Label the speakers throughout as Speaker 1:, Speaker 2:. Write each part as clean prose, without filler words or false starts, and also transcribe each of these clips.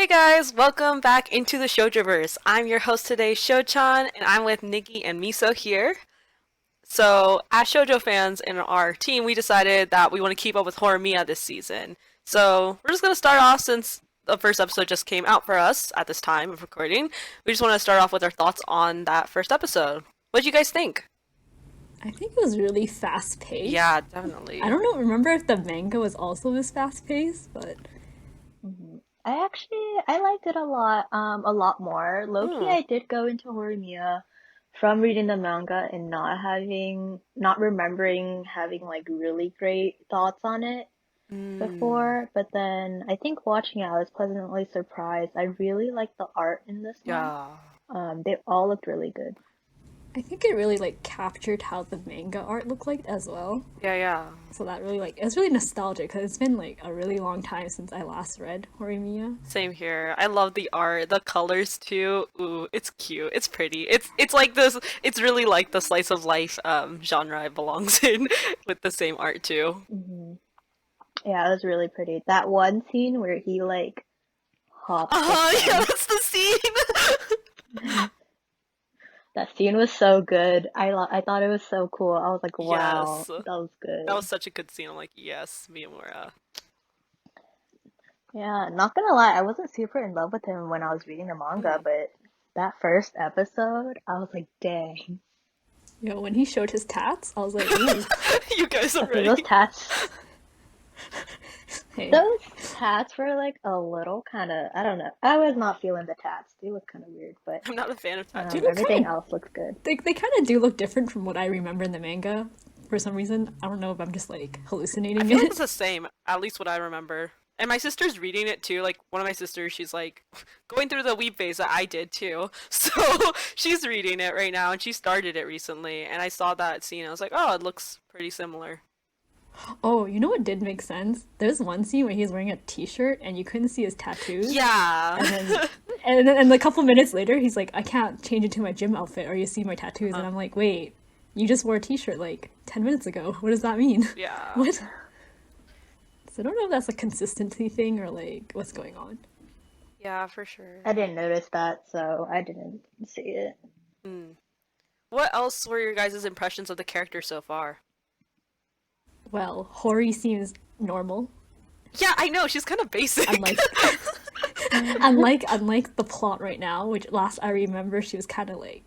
Speaker 1: Hey guys, welcome back into the Shoujo-Verse. I'm your host today, Sho-chan, and I'm with Nikki and Miso here. So, as Shoujo fans in our team, we decided that we want to keep up with Horimiya this season. So, we're just going to start off since the first episode just came out for us at this time of recording. We just want to start off with our thoughts on that first episode. What did you guys think?
Speaker 2: I think it was really fast
Speaker 1: Yeah,
Speaker 2: paced. I
Speaker 1: definitely.
Speaker 2: don't know, remember if the manga was also this fast paced, but
Speaker 3: I liked it a lot more. Low-key,
Speaker 1: Mm.
Speaker 3: I did go into Horimiya from reading the manga and not remembering having like really great thoughts on it
Speaker 1: Mm.
Speaker 3: before. But then I think watching it, I was pleasantly surprised. I really liked the art in this one.
Speaker 1: Yeah.
Speaker 3: They all looked really good.
Speaker 2: I think it really like captured how the manga art looked like as well.
Speaker 1: Yeah, yeah.
Speaker 2: So that really like it's really nostalgic because it's been like a really long time since I last read Horimiya.
Speaker 1: Same here. I love the art, the colors too. Ooh, it's cute. It's pretty. It's like this. It's really like the slice of life genre it belongs in, with the same art too.
Speaker 3: hmm Yeah, it was really pretty. That one scene where he like hops the
Speaker 1: Yeah,
Speaker 3: fence.
Speaker 1: that's the scene.
Speaker 3: That scene was so good. I thought it was so cool. I was like, wow,
Speaker 1: Yes,
Speaker 3: that was
Speaker 1: that
Speaker 3: good.
Speaker 1: was such a good scene. I'm like, yes, Miyamura.
Speaker 3: Yeah, not gonna lie, I wasn't super in love with him when I was reading the manga,
Speaker 1: Mm.
Speaker 3: but that first episode, I was like, dang.
Speaker 2: You know, when he showed his tats, I was like, ooh,
Speaker 1: You guys are
Speaker 3: Okay, those
Speaker 1: ready.
Speaker 3: tats,
Speaker 2: hey.
Speaker 3: those tats were like a little kind of, I don't know. I was not feeling the tats. They look kind of weird, but
Speaker 1: I'm not a fan of
Speaker 2: They
Speaker 1: tattoos.
Speaker 2: look
Speaker 3: everything
Speaker 2: kind of
Speaker 3: else looks good.
Speaker 2: they kind of do look different from what I remember in the manga for some reason. I don't know if I'm just like
Speaker 1: I
Speaker 2: hallucinating
Speaker 1: feel like
Speaker 2: it.
Speaker 1: it's the same, at least what I remember. And my sister's reading it too. Like one of my sisters, she's like going through the weeb phase that I did too. So she's reading it right now, and she started it recently. And I saw that scene. I was like, oh, it looks pretty similar.
Speaker 2: Oh, you know what did make sense? There's one scene where he's wearing a t-shirt and you couldn't see his tattoos.
Speaker 1: Yeah.
Speaker 2: And then and a couple minutes later he's like, I can't change into my gym outfit or you see my tattoos and
Speaker 1: Uh-huh.
Speaker 2: I'm like, wait, you just wore a t-shirt like 10 minutes ago. What does that mean?
Speaker 1: Yeah.
Speaker 2: What? So I don't know if that's a consistency thing or like what's going on.
Speaker 1: Yeah, for sure.
Speaker 3: I didn't notice that, so I didn't see it.
Speaker 1: Mm. What else were your guys' impressions of the character so far?
Speaker 2: Well, Hori seems normal.
Speaker 1: Yeah, I know, she's kind of basic.
Speaker 2: Unlike unlike the plot right now, which last I remember she was kind of like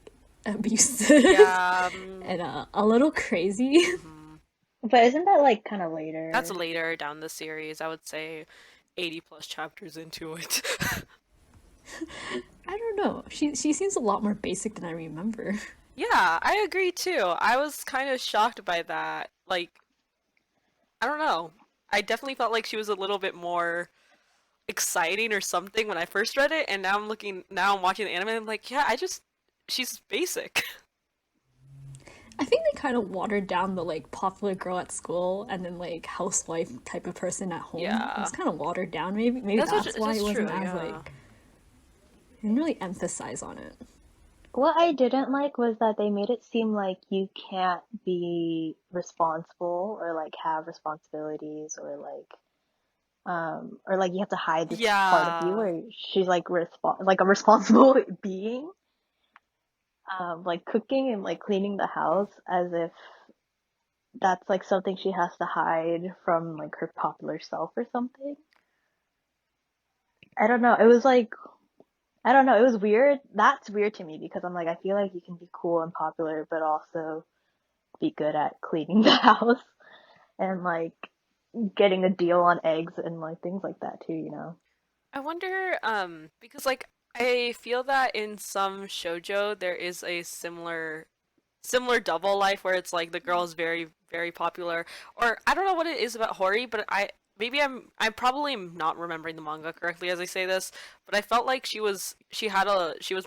Speaker 2: abusive
Speaker 1: Yeah.
Speaker 2: and a little crazy.
Speaker 1: Mhm.
Speaker 3: But isn't that like kind of
Speaker 1: That's
Speaker 3: later?
Speaker 1: later down the series. I would say 80 plus chapters into it.
Speaker 2: I don't know. She seems a lot more basic than I remember.
Speaker 1: Yeah, I agree too. I was kind of shocked by that. Like, I don't know. I definitely felt like she was a little bit more exciting or something when I first read it, and now I'm watching the anime, and I'm like, yeah, she's basic.
Speaker 2: I think they kind of watered down the like popular girl at school and then like housewife type of person at home. It
Speaker 1: Yeah.
Speaker 2: was kind of watered down. Maybe that's why
Speaker 1: That's
Speaker 2: it
Speaker 1: true,
Speaker 2: wasn't as
Speaker 1: yeah.
Speaker 2: like they didn't really emphasize on it.
Speaker 3: What I didn't like was that they made it seem like you can't be responsible or like have responsibilities or like you have to hide this part of you
Speaker 1: Yeah.
Speaker 3: where she's like like a responsible being, like cooking and like cleaning the house as if that's like something she has to hide from like her popular self or something. I don't know. It was like I don't know. It was weird. That's weird to me because I'm like I feel like you can be cool and popular but also be good at cleaning the house and like getting a deal on eggs and like things like that too, you know.
Speaker 1: I wonder, because like I feel that in some shoujo there is a similar double life where it's like the girl is very very popular, or I don't know what it is about Hori, but I'm probably not remembering the manga correctly as I say this, but I felt like she was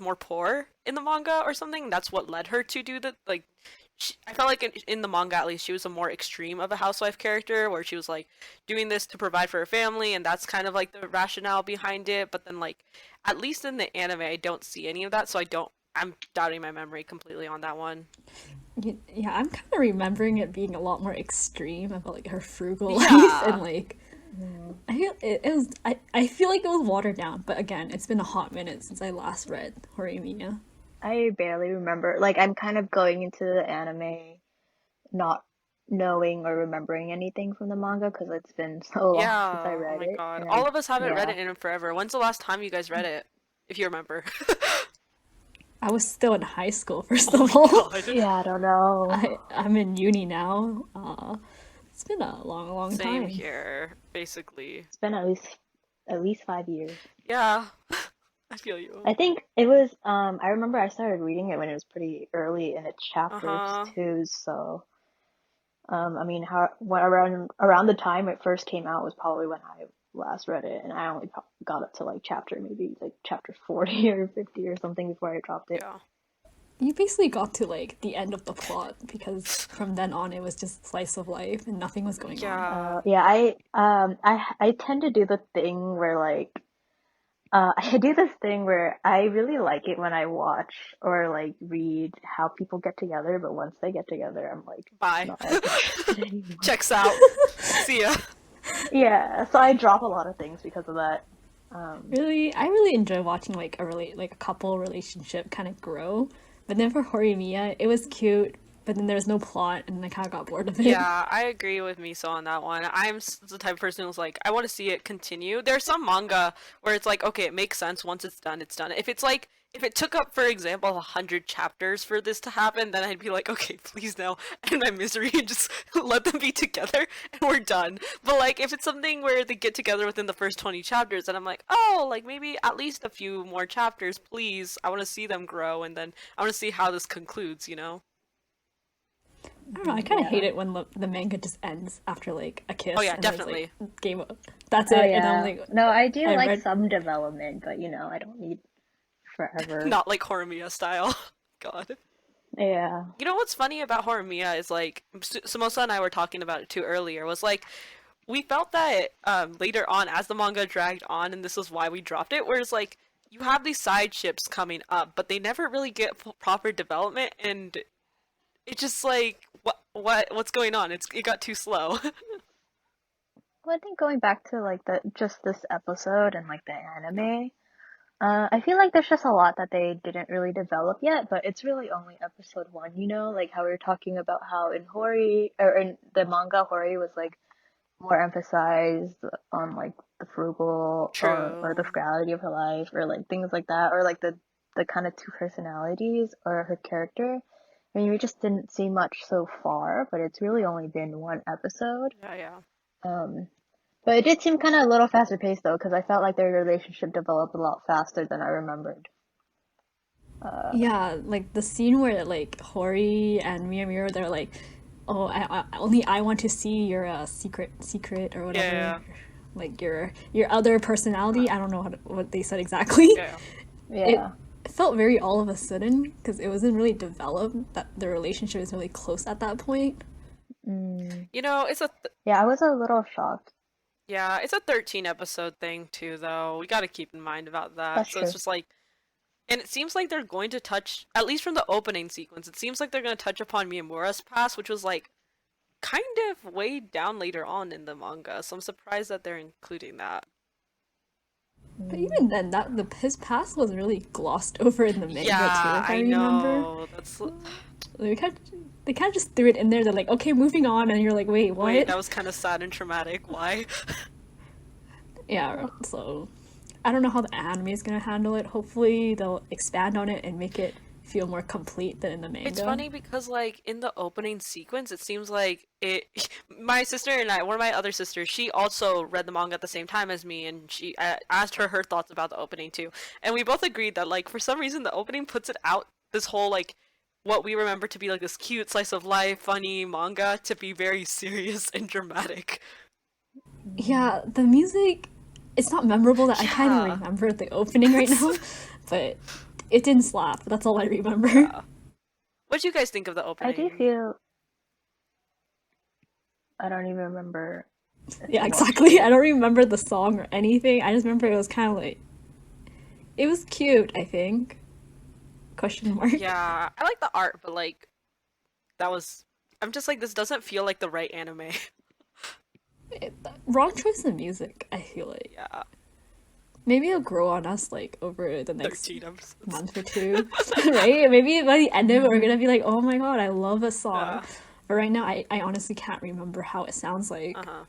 Speaker 1: more poor in the manga or something. That's what led her to do the like I felt like in the manga at least she was a more extreme of a housewife character where she was like doing this to provide for her family, and that's kind of like the rationale behind it, but then like at least in the anime I don't see any of that, so I'm doubting my memory completely on that one.
Speaker 2: Yeah, I'm kind of remembering it being a lot more extreme about like her frugal life and
Speaker 1: Yeah.
Speaker 2: like
Speaker 3: Mm.
Speaker 2: I feel like it was watered down, but again, it's been a hot minute since I last read Horimiya.
Speaker 3: I barely remember. Like, I'm kind of going into the anime not knowing or remembering anything from the manga because it's been so long since I
Speaker 1: Yeah, oh
Speaker 3: read
Speaker 1: my
Speaker 3: it.
Speaker 1: god.
Speaker 3: And
Speaker 1: All of us haven't read
Speaker 3: yeah.
Speaker 1: it in forever. When's the last time you guys read it? If you remember.
Speaker 2: I was still in high school, first
Speaker 1: Oh
Speaker 2: of
Speaker 1: my
Speaker 2: all.
Speaker 1: god.
Speaker 3: Yeah, I don't know.
Speaker 2: I'm in uni now. It's been a long
Speaker 1: Same
Speaker 2: time.
Speaker 1: here, basically.
Speaker 3: It's been at least 5 years.
Speaker 1: Yeah, I feel you.
Speaker 3: I think it was I remember I started reading it when it was pretty early in its chapters
Speaker 1: Uh-huh.
Speaker 3: too, so I mean how when around the time it first came out was probably when I last read it, and I only got up to like chapter 40 or 50 or something before I dropped it.
Speaker 1: Yeah.
Speaker 2: You basically got to like the end of the plot because from then on it was just slice of life and nothing was going on.
Speaker 1: Yeah.
Speaker 3: Yeah, I tend to do the thing where like I do this thing where I really like it when I watch or like read how people get together, but once they get together, I'm like
Speaker 1: Bye.
Speaker 3: not as interested anymore.
Speaker 1: Checks out. See ya.
Speaker 3: Yeah, so I drop a lot of things because of that.
Speaker 2: Really, I really enjoy watching like like a couple relationship kind of grow. But then for Horimiya, it was cute, but then there was no plot, and I kind of got bored of it.
Speaker 1: Yeah, I agree with Miso on that one. The type of person who's like, I want to see it continue. There's some manga where it's like, okay, it makes sense once it's done, it's done. If it's like, if it took up, for example, 100 chapters for this to happen, then I'd be like, okay, please now end my misery and just let them be together and we're done. But like, if it's something where they get together within the first 20 chapters, then I'm like, oh, like maybe at least a few more chapters, please. I want to see them grow and then I want to see how this concludes, you know?
Speaker 2: I don't know. I kind of hate
Speaker 3: Yeah.
Speaker 2: it when the manga just ends after like a
Speaker 1: Oh
Speaker 2: kiss
Speaker 1: yeah,
Speaker 2: and then it's
Speaker 1: definitely.
Speaker 2: like game up. That's
Speaker 3: Oh
Speaker 2: it, and I'm
Speaker 3: yeah.
Speaker 2: like,
Speaker 3: No, I do
Speaker 2: I
Speaker 3: like
Speaker 2: read.
Speaker 3: some development, but I don't need forever.
Speaker 1: Not like Horimiya style. God.
Speaker 3: Yeah.
Speaker 1: You know what's funny about Horimiya is like Samosa and I were talking about it too earlier. Was like we felt that later on as the manga dragged on, and this was why we dropped it. Whereas like you have these side ships coming up, but they never really get proper development, and it just like what's going on? It got too slow.
Speaker 3: Well, I think going back to like the just this episode and like the
Speaker 1: Yeah.
Speaker 3: anime, I feel like there's just a lot that they didn't really develop yet, but it's really only episode one, like how we were talking about how in Hori or in the manga Hori was like more emphasized on like the frugal or the
Speaker 1: True.
Speaker 3: frugality of her life or like things like that or like the kind of two personalities or her character. I mean, we just didn't see much so far, but it's really only been one episode.
Speaker 1: Yeah, yeah.
Speaker 3: Um, but it did seem kind of a little faster paced though, because I felt like their relationship developed a lot faster than I remembered. Uh,
Speaker 2: Yeah, like the scene where like Hori and Miyamura, they're like, "Oh, only I want to see your secret or
Speaker 1: Yeah,
Speaker 2: whatever,
Speaker 1: yeah,
Speaker 2: like your other personality." I don't know what they said exactly.
Speaker 1: yeah.
Speaker 2: It
Speaker 3: yeah.
Speaker 2: felt very all of a sudden because it wasn't really developed that the relationship is really close at that point.
Speaker 3: Mm,
Speaker 1: You know,
Speaker 3: yeah, I was a little shocked.
Speaker 1: yeah, it's a 13 episode thing too, though. We got to keep in mind about that.
Speaker 3: That's
Speaker 1: So it's
Speaker 3: true.
Speaker 1: just like. And it seems like they're going to touch, at least from the opening sequence, it seems like they're going to touch upon Miyamura's past, which was like kind of way down later on in the manga. So I'm surprised that they're including that.
Speaker 2: But
Speaker 3: Mm,
Speaker 2: even then, his past was really glossed over in the manga too,
Speaker 1: Yeah,
Speaker 2: if I
Speaker 1: I
Speaker 2: remember.
Speaker 1: know. That's
Speaker 2: They kind of just threw it in there. They're like, "Okay, moving on," and you're like, "Wait,
Speaker 1: wait,
Speaker 2: what?"
Speaker 1: that was kind of sad and traumatic. Why?
Speaker 2: Yeah, so I don't know how the anime is gonna handle it. Hopefully, they'll expand on it and make it feel more complete than in the
Speaker 1: It's
Speaker 2: manga.
Speaker 1: funny because like in the opening sequence, it seems like it. My sister and I, one of my other sisters, she also read the manga at the same time as me, and I asked her thoughts about the opening too, and we both agreed that like for some reason the opening puts it out this whole like what we remember to be like this cute slice of life, funny manga to be very serious and dramatic.
Speaker 3: mm.
Speaker 2: Yeah, the music, it's not memorable that I can't even
Speaker 1: Yeah,
Speaker 2: remember the opening right
Speaker 1: it's
Speaker 2: now, but it didn't slap. That's all I remember.
Speaker 1: yeah. What do you guys think of the
Speaker 3: I do
Speaker 1: opening?
Speaker 3: feel I don't even remember if I
Speaker 2: Yeah,
Speaker 3: watched
Speaker 2: exactly. I
Speaker 3: it.
Speaker 2: don't remember the song or anything. I just remember it was kind of like, it was cute, I think. Question mark.
Speaker 1: Yeah, I like the art, but like that was. I'm just like this doesn't feel like the right anime.
Speaker 2: Wrong choice of music, I feel like.
Speaker 1: Yeah,
Speaker 2: Maybe it'll grow on us like over the next
Speaker 1: 13 episodes.
Speaker 2: month or two, right? Maybe by the end of it, we're gonna be like, oh my god, I love a song.
Speaker 1: Yeah.
Speaker 2: But right now, I honestly can't remember how it sounds like.
Speaker 1: Uh-huh.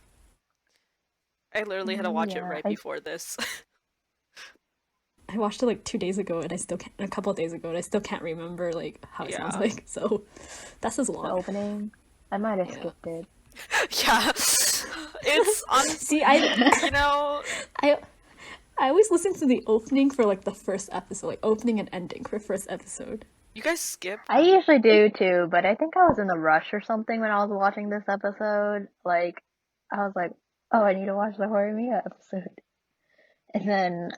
Speaker 1: I literally had to watch it
Speaker 3: Yeah,
Speaker 1: right before this.
Speaker 2: I watched it like 2 days ago, and I still can't. A couple of days ago, and I still can't remember like how it sounds
Speaker 1: Yeah.
Speaker 2: like. So that's as
Speaker 3: the
Speaker 2: long.
Speaker 3: opening. I might have
Speaker 2: Yeah.
Speaker 3: skipped it.
Speaker 1: Yeah. It's honestly,
Speaker 2: See, I
Speaker 1: you know,
Speaker 2: I I always listen to the opening for like the first episode, like opening and ending for first episode.
Speaker 1: you guys skip.
Speaker 3: I usually do too, but I think I was in a rush or something when I was watching this episode. Like, I was like, oh, I need to watch the Horimiya episode. And then,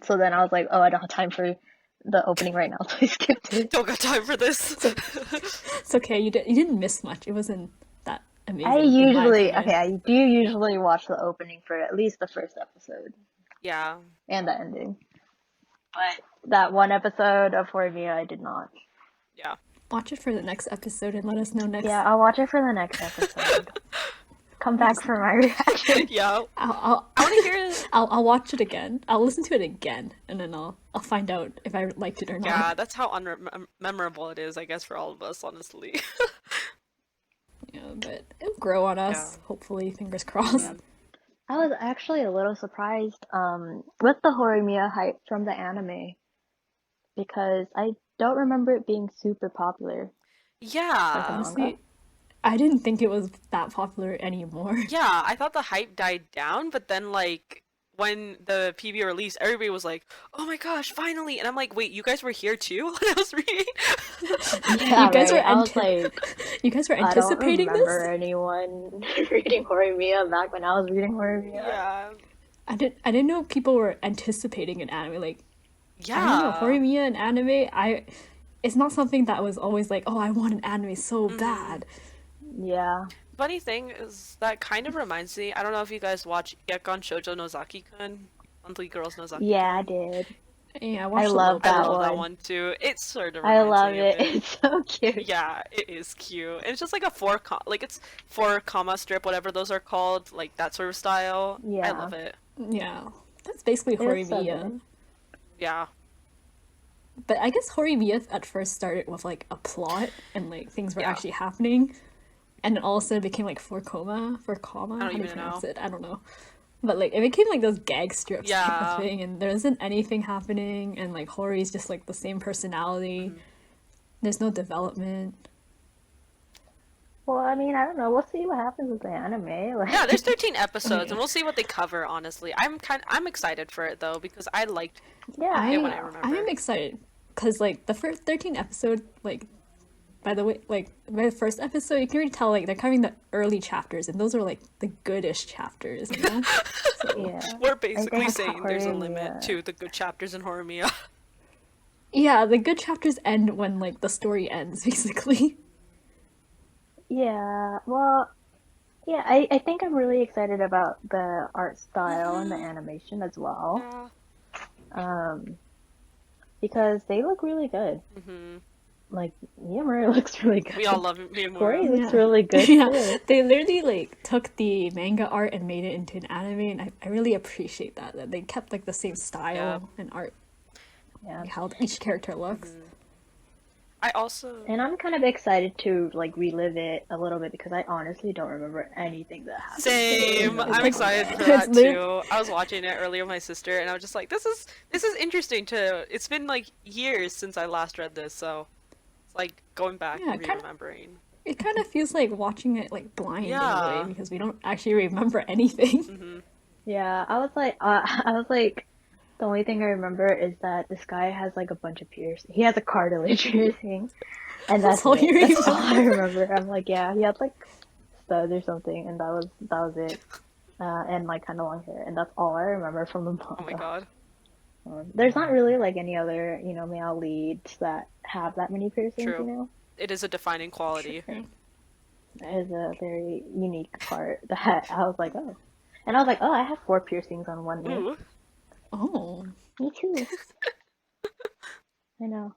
Speaker 3: so then I was like, oh, I don't have time for the opening right now, so I skipped it.
Speaker 1: Don't got time for this.
Speaker 2: It's okay. You didn't miss much. It wasn't that amazing.
Speaker 3: I
Speaker 2: in my
Speaker 3: usually,
Speaker 2: opinion.
Speaker 3: okay, I do usually watch the opening for at least the first episode
Speaker 1: Yeah.
Speaker 3: and the ending. But that one episode of Horimiya, I did not.
Speaker 1: Yeah.
Speaker 2: Watch it for the next episode and let us know next.
Speaker 3: Yeah, I'll watch it for the next episode. Come back for my reaction.
Speaker 1: Yeah.
Speaker 2: I'll
Speaker 1: I want to hear.
Speaker 2: I'll watch it again. I'll listen to it again, and then I'll find out if I liked it or not.
Speaker 1: Yeah, that's how memorable it is, I guess, for all of us, honestly.
Speaker 2: Yeah, but it'll grow on us.
Speaker 1: Yeah.
Speaker 2: Hopefully, fingers crossed.
Speaker 1: Yeah.
Speaker 3: I was actually a little surprised with the Horimiya hype from the anime because I don't remember it being super popular.
Speaker 1: Yeah.
Speaker 2: Honestly, I didn't think it was that popular anymore.
Speaker 1: Yeah, I thought the hype died down, but then like when the PB released, everybody was like, "Oh my gosh, finally!" And I'm like, "Wait, you guys were here too?" When I was reading.
Speaker 3: Yeah,
Speaker 2: You guys
Speaker 3: right.
Speaker 2: were
Speaker 3: I was like,
Speaker 2: you guys were
Speaker 3: I don't
Speaker 2: anticipating
Speaker 3: remember
Speaker 2: this?
Speaker 3: anyone reading Horimiya back when I was reading Horimiya.
Speaker 1: Yeah.
Speaker 2: I didn't know people were anticipating an anime. Like I don't know,
Speaker 1: Yeah.
Speaker 2: Horimiya and anime. It's not something that was always like, oh, I want an anime so bad.
Speaker 3: Yeah.
Speaker 1: Funny thing is that kind of reminds me. I don't know if you guys watch Gekon Shoujo no Zaki-kun, Monthly Girls no Zaki.
Speaker 3: Yeah, I did.
Speaker 2: Yeah, I watched a
Speaker 3: love
Speaker 2: little bit.
Speaker 1: I
Speaker 3: that
Speaker 1: love that
Speaker 3: one.
Speaker 1: one too. It sort of
Speaker 3: I
Speaker 1: reminds
Speaker 3: love
Speaker 1: me of
Speaker 3: it. It's so cute.
Speaker 1: Yeah, it is cute. And it's just like a it's 4 comma strip, whatever those are called, like that sort of style. I
Speaker 3: Yeah.
Speaker 1: love it.
Speaker 2: Yeah, that's basically
Speaker 3: It was so
Speaker 2: Horimiya.
Speaker 3: good.
Speaker 1: Yeah.
Speaker 2: But I guess Horimiya at first started with like a plot and like things were
Speaker 1: Yeah.
Speaker 2: actually happening, and then all of a sudden it became like four comma. How do you
Speaker 1: even
Speaker 2: pronounce
Speaker 1: know.
Speaker 2: it? I don't know. But like it became like those gag strips type
Speaker 1: Yeah.
Speaker 2: of thing, and there isn't anything happening, and like Hori's just like the same personality. There's no development.
Speaker 3: Well, I mean, I don't know. We'll see what happens with the anime. Like,
Speaker 1: Yeah, there's 13 episodes and we'll see what they cover, honestly. I'm excited for it though because I liked
Speaker 3: yeah.
Speaker 1: it when I remember.
Speaker 2: I am excited because like the first 13 episode, like by the way, like by the first episode, you can already tell like they're covering the early chapters, and those are like the goodish chapters, you know.
Speaker 3: Yeah.
Speaker 1: We're basically
Speaker 3: think
Speaker 1: saying there's a
Speaker 3: Horimiya-
Speaker 1: limit to the good chapters in Horimiya.
Speaker 2: Yeah, the good chapters end when like the story ends, basically.
Speaker 3: Yeah. Well, yeah, I think I'm really excited about the art style and the animation as well.
Speaker 1: Yeah.
Speaker 3: Because they look really good.
Speaker 1: hmm
Speaker 3: Like, Miyamura looks really good.
Speaker 1: We all love
Speaker 3: Cory
Speaker 1: Miyamura.
Speaker 3: looks really good
Speaker 2: Yeah,
Speaker 3: too.
Speaker 2: they literally like took the manga art and made it into an anime, and I really appreciate that they kept like the same style
Speaker 1: Yeah.
Speaker 2: and art,
Speaker 3: Yeah.
Speaker 2: like how each character looks.
Speaker 1: I also
Speaker 3: And I'm kind of excited to like relive it a little bit because I honestly don't remember anything that happened.
Speaker 1: Same.
Speaker 2: It's
Speaker 1: I'm
Speaker 2: like-
Speaker 1: excited for
Speaker 2: it's
Speaker 1: that
Speaker 2: lit-
Speaker 1: too. I was watching it earlier with my sister, and I was just like, "This is interesting." It's been like years since I last read this, so it's like going back
Speaker 2: Yeah,
Speaker 1: and
Speaker 2: kinda-
Speaker 1: remembering.
Speaker 2: It kind of feels like watching it like blind in a
Speaker 1: Yeah.
Speaker 2: way because we don't actually remember anything.
Speaker 3: Yeah, I was like, the only thing I remember is that this guy has like a bunch of piercings. He has a cartilage piercing, and that's
Speaker 2: all
Speaker 3: it.
Speaker 2: you
Speaker 3: That's all I remember. I'm like, yeah, he had like studs or something, and that was it. And like kind of long hair, and that's all I remember from the manga.
Speaker 1: Oh my god.
Speaker 3: There's not really like any other, male leads that have that many piercings,
Speaker 1: True. It is a defining quality.
Speaker 3: That is a very unique part that I was like, oh. And I was like, oh, I have 4 piercings on one ear.
Speaker 1: Ooh.
Speaker 2: Oh,
Speaker 3: Me too. I know.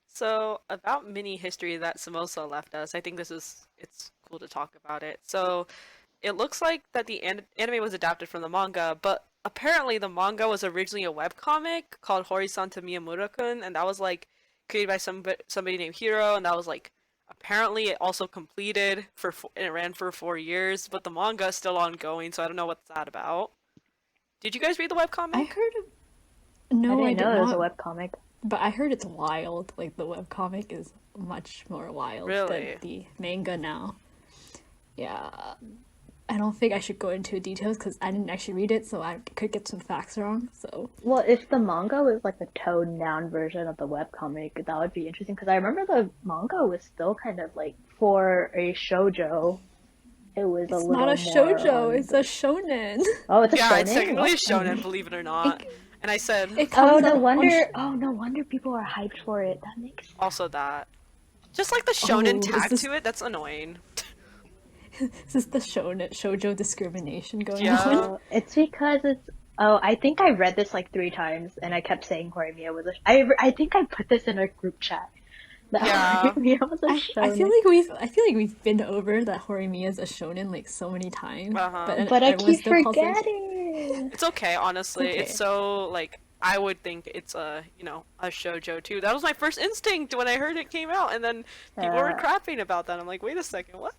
Speaker 1: So about mini history that Samosa left us, I think it's cool to talk about it. So it looks like that the anime was adapted from the manga, but apparently the manga was originally a webcomic called Hori-san to Miyamura-kun, and that was like created by somebody named Hiro, and that was like apparently it also completed and it ran for 4 years, but the manga is still ongoing, so I don't know what's that about. Did you guys read the
Speaker 2: I
Speaker 1: webcomic?
Speaker 2: heard of.
Speaker 3: I
Speaker 2: No, I
Speaker 3: didn't
Speaker 2: did
Speaker 3: know it was a
Speaker 2: not.
Speaker 3: webcomic.
Speaker 2: But I heard it's wild. Like the webcomic is much more wild than
Speaker 1: Really?
Speaker 2: the manga now. Yeah. I don't think I should go into details because I didn't actually read it, so I could get some facts wrong. So
Speaker 3: Well, if the manga was like a toned down version of the webcomic, that would be interesting because I remember the manga was still kind of like for a shoujo. It was a
Speaker 2: it's not a
Speaker 3: little more
Speaker 2: shoujo,
Speaker 3: on
Speaker 2: it's a shonen.
Speaker 3: Oh, it's a
Speaker 1: Yeah, it's
Speaker 3: shonen?
Speaker 1: technically a
Speaker 3: What?
Speaker 1: shonen, believe it or not.
Speaker 2: It,
Speaker 1: And I said
Speaker 2: it
Speaker 3: Oh,
Speaker 2: comes
Speaker 3: no
Speaker 2: out on.
Speaker 3: wonder. Oh, no wonder people are hyped for it. That makes sense.
Speaker 1: also that. Just like the shonen
Speaker 2: Oh, is
Speaker 1: tag
Speaker 2: this
Speaker 1: to it, that's annoying.
Speaker 2: is this the shonen shoujo discrimination going
Speaker 1: Yeah.
Speaker 2: on?
Speaker 3: Oh, it's because it's. Oh, I think I read this like 3 times, and I kept saying Horimiya was a. I think I put this in a group chat. That
Speaker 1: Yeah.
Speaker 3: Horimiya was a
Speaker 2: I feel
Speaker 3: shonen.
Speaker 2: like we've been over that Horimiya is a shonen like so many times,
Speaker 1: Uh-huh.
Speaker 2: but then
Speaker 3: But I
Speaker 2: everyone
Speaker 3: keep
Speaker 2: still calls it.
Speaker 3: forgetting.
Speaker 1: It's okay, honestly.
Speaker 2: Okay.
Speaker 1: It's so like I would think it's a shoujo too. That was my first instinct when I heard it came out, and then people were
Speaker 3: Uh,
Speaker 1: crapping about that. I'm like, wait a second, what?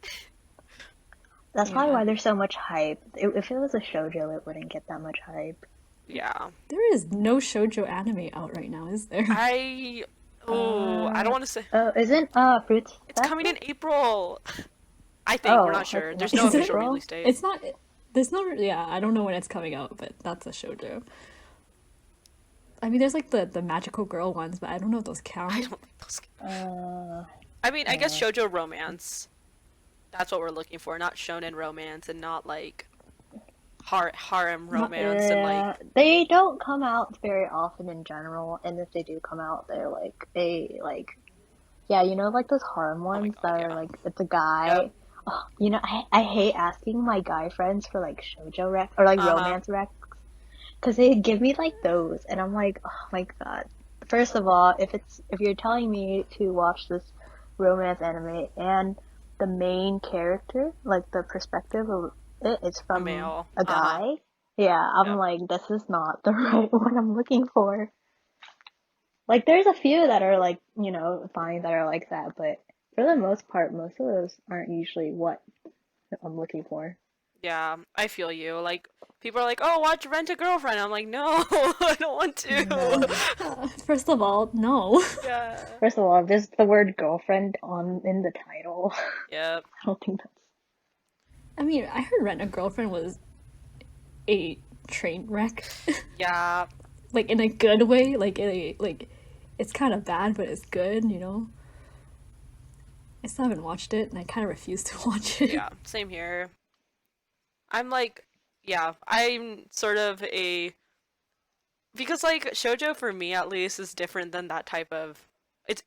Speaker 3: that's probably
Speaker 2: Yeah.
Speaker 3: why there's so much hype. If it was a shoujo, it wouldn't get that much hype.
Speaker 1: Yeah.
Speaker 2: There is no shoujo anime out right now, is there?
Speaker 1: I I don't want to say
Speaker 3: Oh, isn't Fruits
Speaker 1: it's coming in
Speaker 3: Basket?
Speaker 1: April. I think we're
Speaker 3: Oh,
Speaker 1: not sure.
Speaker 3: it's
Speaker 1: There's
Speaker 3: not
Speaker 1: no
Speaker 2: Is it?
Speaker 1: official
Speaker 3: April?
Speaker 1: release date.
Speaker 2: It's not. There's no. Yeah, I don't know when it's coming out, but that's a shoujo. I mean, there's like the magical girl ones, but I don't know if those
Speaker 1: I
Speaker 2: count.
Speaker 1: don't think those.
Speaker 3: Uh,
Speaker 1: I mean, I guess shoujo romance. That's what we're looking for, not shonen romance, and not like harem romance and like
Speaker 3: they don't come out very often in general, and if they do come out, they're yeah, you know, like those harem
Speaker 1: oh my
Speaker 3: ones
Speaker 1: god,
Speaker 3: that are
Speaker 1: yeah.
Speaker 3: like it's a guy.
Speaker 1: Yep.
Speaker 3: Oh, you know, I hate asking my guy friends for like shoujo rec or like
Speaker 1: Uh-huh.
Speaker 3: romance recs because they give me like those, and I'm like, oh my god. First of all, if you're telling me to watch this romance anime and the main character, like the perspective of it is
Speaker 1: A
Speaker 3: from
Speaker 1: male.
Speaker 3: a
Speaker 1: Uh-huh.
Speaker 3: guy, yeah, I'm
Speaker 1: Yep.
Speaker 3: like, this is not the right one I'm looking for. Like, there's a few that are like, you know, fine that are like that, but for the most part, most of those aren't usually what I'm looking for.
Speaker 1: Yeah, I feel you. Like people are like, "Oh, watch Rent a Girlfriend." I'm like, "No, I don't want to."
Speaker 3: No.
Speaker 2: First of all, no.
Speaker 1: Yeah.
Speaker 3: First of all, there's the word girlfriend on in the title.
Speaker 1: Yep.
Speaker 3: I don't think that's.
Speaker 2: I mean, I heard Rent a Girlfriend was a train wreck,
Speaker 1: Yeah.
Speaker 2: like in a good way. Like it's kind of bad, but it's good. You know. I still haven't watched it, and I kind of refuse to watch it.
Speaker 1: Yeah. Same here. I'm like, yeah, I'm sort of because like shoujo for me at least is different than that type of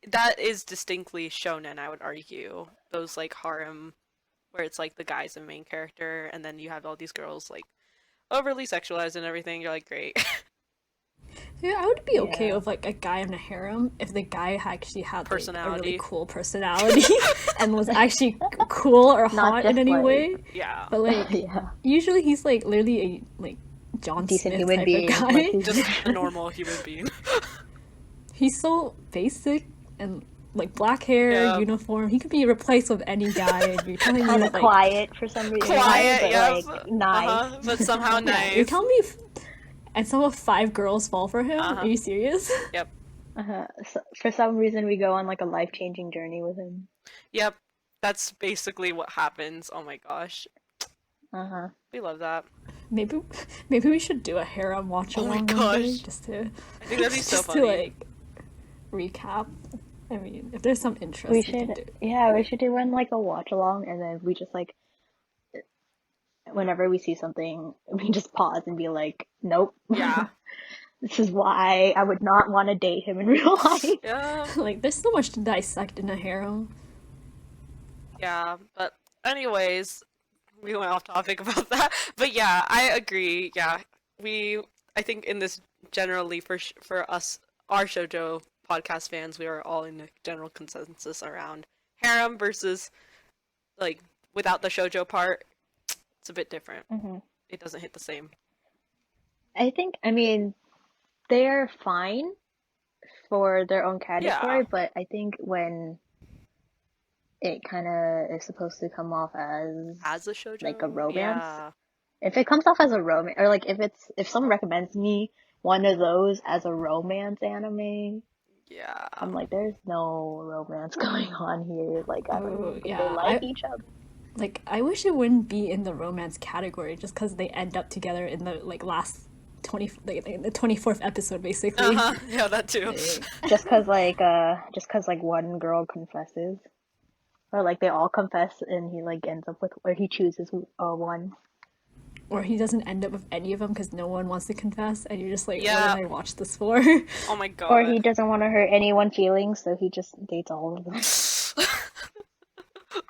Speaker 1: that is distinctly shonen, I would argue. Those like harem where it's like the guy's the main character and then you have all these girls like overly sexualized and everything. You're like, great.
Speaker 2: Yeah, I would be okay
Speaker 3: Yeah.
Speaker 2: with like a guy in a harem if the guy actually had like a
Speaker 1: Personality.
Speaker 2: really cool personality and was actually cool or
Speaker 3: Not
Speaker 2: hot in
Speaker 3: just,
Speaker 2: any
Speaker 3: like-
Speaker 2: way.
Speaker 1: Yeah.
Speaker 2: But like
Speaker 3: Yeah.
Speaker 2: usually he's like literally a like John
Speaker 3: Decent
Speaker 2: Smith
Speaker 3: human
Speaker 2: type
Speaker 3: being.
Speaker 2: of
Speaker 3: Like,
Speaker 2: guy.
Speaker 3: he's-
Speaker 1: Just a normal human being.
Speaker 2: He's so basic and like black hair,
Speaker 1: Yeah.
Speaker 2: uniform. He could be replaced with any guy, and you're telling me
Speaker 3: kind
Speaker 2: that
Speaker 3: of
Speaker 2: like
Speaker 3: quiet for some reason.
Speaker 1: Quiet,
Speaker 3: but
Speaker 1: yes.
Speaker 3: like nice.
Speaker 1: Uh-huh. But somehow
Speaker 2: yeah, you're
Speaker 1: nice.
Speaker 2: telling me. And some of 5 girls fall for him.
Speaker 1: Uh-huh.
Speaker 2: Are you serious?
Speaker 1: Yep.
Speaker 3: So, for some reason, we go on like a life-changing journey with him.
Speaker 1: Yep. That's basically what happens. Oh my gosh.
Speaker 3: Uh-huh.
Speaker 1: We love that.
Speaker 2: Maybe we should do a harem watch
Speaker 1: Oh my
Speaker 2: along one day
Speaker 1: gosh.
Speaker 2: just to
Speaker 1: I think that'd be so
Speaker 2: just
Speaker 1: funny.
Speaker 2: to like recap. I mean, if there's some interest,
Speaker 3: We
Speaker 2: we can
Speaker 3: should,
Speaker 2: do.
Speaker 3: yeah, we should do one like a watch along, and then we just like whenever we see something, we just pause and be like, nope.
Speaker 1: Yeah.
Speaker 3: This is why I would not want to date him in real life.
Speaker 1: Yeah.
Speaker 2: Like, there's so much to dissect in a harem.
Speaker 1: Yeah. But anyways, we went off topic about that. But yeah, I agree. Yeah. I think in this generally for us, our shoujo podcast fans, we are all in a general consensus around harem versus like without the shoujo part. It's a bit different.
Speaker 3: Hmm.
Speaker 1: It doesn't hit the same.
Speaker 3: I mean, they're fine for their own
Speaker 1: Yeah,
Speaker 3: category, but I think when it kind of is supposed to come off as
Speaker 1: as a
Speaker 3: like a
Speaker 1: shoujo,
Speaker 3: romance,
Speaker 1: yeah,
Speaker 3: if it comes off as a romance, or like if someone recommends me one of those as a romance anime,
Speaker 1: yeah.
Speaker 3: I'm like, there's no romance going on here. Like, I don't
Speaker 2: Oh
Speaker 3: even think they
Speaker 2: yeah,
Speaker 3: like each other.
Speaker 2: I wish it wouldn't be in the romance category just because they end up together in the like last 24th episode basically.
Speaker 1: Uh-huh. Yeah, that too.
Speaker 2: Like,
Speaker 3: Just cause like one girl confesses, or like they all confess, and he like ends up with, or he chooses one.
Speaker 2: or he doesn't end up with any of them because no one wants to confess, and you're just like, what did
Speaker 1: Yeah.
Speaker 2: I watch this for?
Speaker 1: Oh my
Speaker 3: Or he
Speaker 1: god.
Speaker 3: doesn't want to hurt anyone's feelings, so he just dates all of them.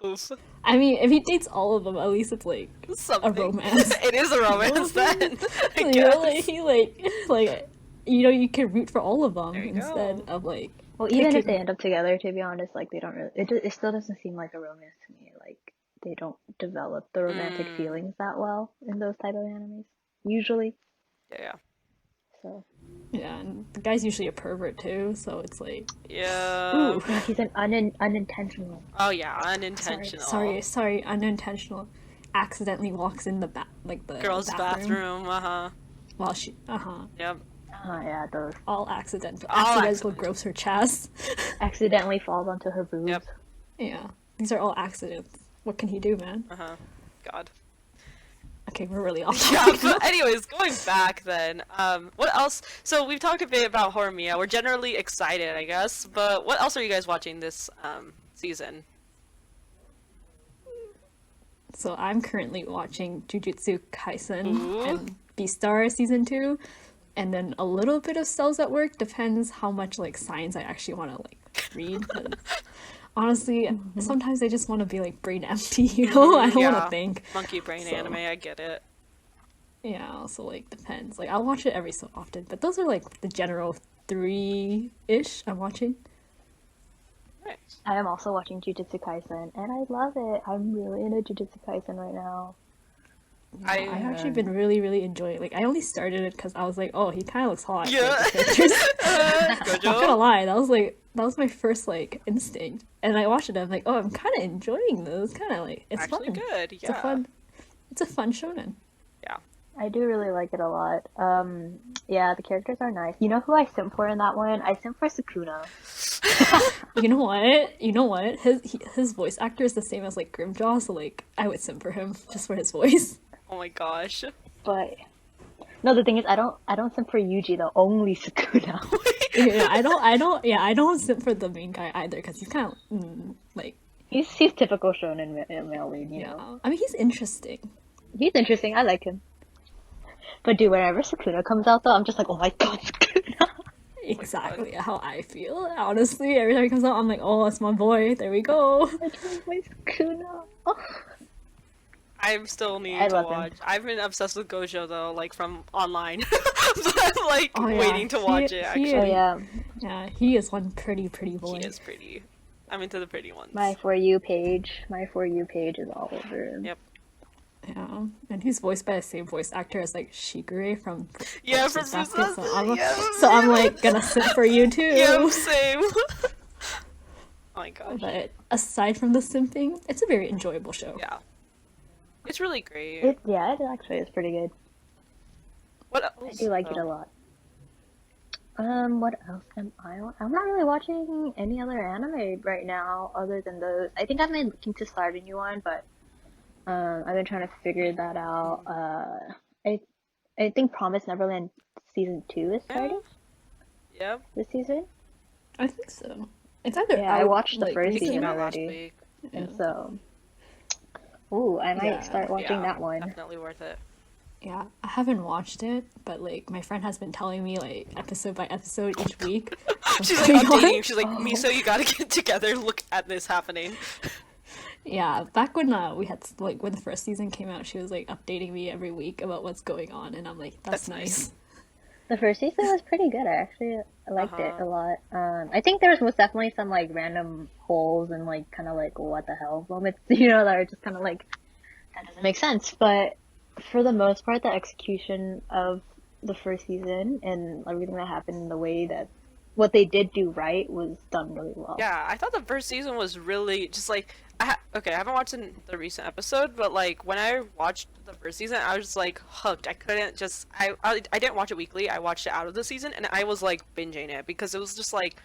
Speaker 1: Oof.
Speaker 2: I mean, if he dates all of them, at least it's like a
Speaker 1: Something.
Speaker 2: romance.
Speaker 1: It is a romance then, I
Speaker 2: You know, like
Speaker 1: guess.
Speaker 2: he like you can root for all of them
Speaker 1: There you
Speaker 2: instead
Speaker 1: go.
Speaker 2: of like
Speaker 3: Well, even if they
Speaker 2: picking.
Speaker 3: end up together, to be honest, like they don't really. It still doesn't seem like a romance to me. Like they don't develop the romantic
Speaker 1: Mm.
Speaker 3: feelings that well in those type of animes, usually.
Speaker 1: Yeah,
Speaker 3: So,
Speaker 2: Yeah, and the guy's usually a pervert too, so it's like,
Speaker 1: yeah.
Speaker 2: ooh,
Speaker 3: no, he's an unintentional.
Speaker 1: Oh yeah,
Speaker 2: sorry,
Speaker 1: unintentional.
Speaker 2: unintentional. Accidentally walks in the
Speaker 1: Girls'
Speaker 2: bathroom
Speaker 1: bathroom, uh-huh.
Speaker 2: while she
Speaker 1: Yep.
Speaker 3: Oh yeah, those
Speaker 2: all accidental
Speaker 1: All
Speaker 2: accidental
Speaker 1: accident.
Speaker 2: gropes her chest.
Speaker 3: accidentally falls onto her boobs.
Speaker 1: Yep.
Speaker 2: Yeah, these are all accidents. What can he do, man?
Speaker 1: Uh-huh. God.
Speaker 2: Okay, we're really off
Speaker 1: Yeah,
Speaker 2: topic now.
Speaker 1: but anyways, going back then, what else? So we've talked a bit about Horimiya. We're generally excited, I guess, but what else are you guys watching this season?
Speaker 2: So I'm currently watching Jujutsu Kaisen
Speaker 1: Ooh.
Speaker 2: and Beastar season 2, and then a little bit of Cells at Work. Depends how much like science I actually want to like read. 'Cause honestly, sometimes I just want to be like brain empty. You know, I don't want to
Speaker 1: Yeah.
Speaker 2: think.
Speaker 1: Monkey brain
Speaker 2: So
Speaker 1: anime, I get it.
Speaker 2: yeah, so like depends. Like I'll watch it every so often, but those are like the general 3-ish I'm watching.
Speaker 1: Nice.
Speaker 3: I am also watching Jujutsu Kaisen, and I love it. I'm really into Jujutsu Kaisen right now.
Speaker 2: I've actually been really, really enjoying it. Like, I only started it because I was like, oh, he kind of looks hot.
Speaker 1: Yeah.
Speaker 2: Like, the characters. Not gonna
Speaker 1: Gojo.
Speaker 2: lie, that was my first, like, instinct. And I watched it, and I'm like, oh, I'm kind of enjoying this. Kind of, like, it's
Speaker 1: Actually
Speaker 2: fun.
Speaker 1: good,
Speaker 2: It's a
Speaker 1: yeah.
Speaker 2: fun, it's a fun shonen.
Speaker 1: Yeah.
Speaker 3: I do really like it a lot. Yeah, the characters are nice. You know who I simp for in that one? I simp for Sukuna.
Speaker 2: You know what? You know what? His voice actor is the same as, like, Grimjaw, so, like, I would simp for him just for his voice.
Speaker 1: Oh my gosh.
Speaker 3: But no, the thing is, I don't simp for Yuji though. Only Sukuna.
Speaker 2: Yeah, I don't simp for the main guy either, because he's kind of, like,
Speaker 3: He's typical shonen male lead, you know.
Speaker 2: yeah. I mean, he's interesting.
Speaker 3: He's interesting. I like him. But dude, whenever Sukuna comes out though, I'm just like, oh my god, Sukuna.
Speaker 2: Exactly how I feel. Honestly, every time he comes out, I'm like, oh, that's my boy. There we go.
Speaker 3: I just my Sukuna. Oh.
Speaker 1: I'm still needing
Speaker 3: I
Speaker 1: to
Speaker 3: love him.
Speaker 1: watch. I've been obsessed with Gojo though, like from online. So I'm like
Speaker 2: Oh, yeah.
Speaker 1: waiting to watch it actually.
Speaker 3: Oh yeah,
Speaker 2: Yeah, he is one pretty boy.
Speaker 1: He is pretty. I'm into the pretty ones.
Speaker 3: my For You page is all over him.
Speaker 1: Yep.
Speaker 2: Yeah, and he's voiced by the same voice actor as like Shigure from
Speaker 1: Yeah,
Speaker 2: Fruits
Speaker 1: from
Speaker 2: Basket.
Speaker 1: Fruits
Speaker 2: So
Speaker 1: Basket,
Speaker 2: so I'm
Speaker 1: yeah.
Speaker 2: like gonna sit for you too.
Speaker 1: Yep, same. Oh my gosh.
Speaker 2: But aside from the simping, it's a very enjoyable show.
Speaker 1: Yeah. It's really great.
Speaker 3: It actually is pretty good.
Speaker 1: What
Speaker 3: I
Speaker 1: else?
Speaker 3: do like it a lot. What else am I? I'm not really watching any other anime right now other than those. I think I've been looking to start a new one, but I've been trying to figure that out. I think Promise Neverland season 2 is starting
Speaker 1: Yep.
Speaker 3: this season,
Speaker 2: I think so. It's either
Speaker 3: Yeah, I
Speaker 2: out,
Speaker 3: watched the
Speaker 2: like,
Speaker 3: first
Speaker 1: It
Speaker 3: season
Speaker 1: came out
Speaker 3: already.
Speaker 1: last week.
Speaker 3: and so, ooh, I might
Speaker 2: Yeah.
Speaker 3: start watching
Speaker 1: Yeah,
Speaker 3: that one.
Speaker 1: definitely worth it.
Speaker 2: Yeah, I haven't watched it, but like my friend has been telling me like episode by episode each week. what's
Speaker 1: She's like
Speaker 2: going on.
Speaker 1: updating. She's like,
Speaker 3: Oh.
Speaker 1: Miso, you gotta get together. Look at this happening.
Speaker 2: Yeah, back when we had like when the first season came out, she was like updating me every week about what's going on, and I'm like, that's
Speaker 1: That's nice.
Speaker 2: nice.
Speaker 3: The first season was pretty good. I liked it
Speaker 1: Uh-huh.
Speaker 3: a lot. I think there was most definitely some like random holes and like kind of like what the hell moments, that are just kind of like that doesn't make sense. But for the most part, the execution of the first season and everything that happened in the way that what they did do right was done really well.
Speaker 1: Yeah, I thought the first season was really just like okay, I haven't watched the recent episode, but like when I watched the first season, I was just like hooked. I couldn't just I didn't watch it weekly. I watched it out of the season, and I was like binging it because it was just like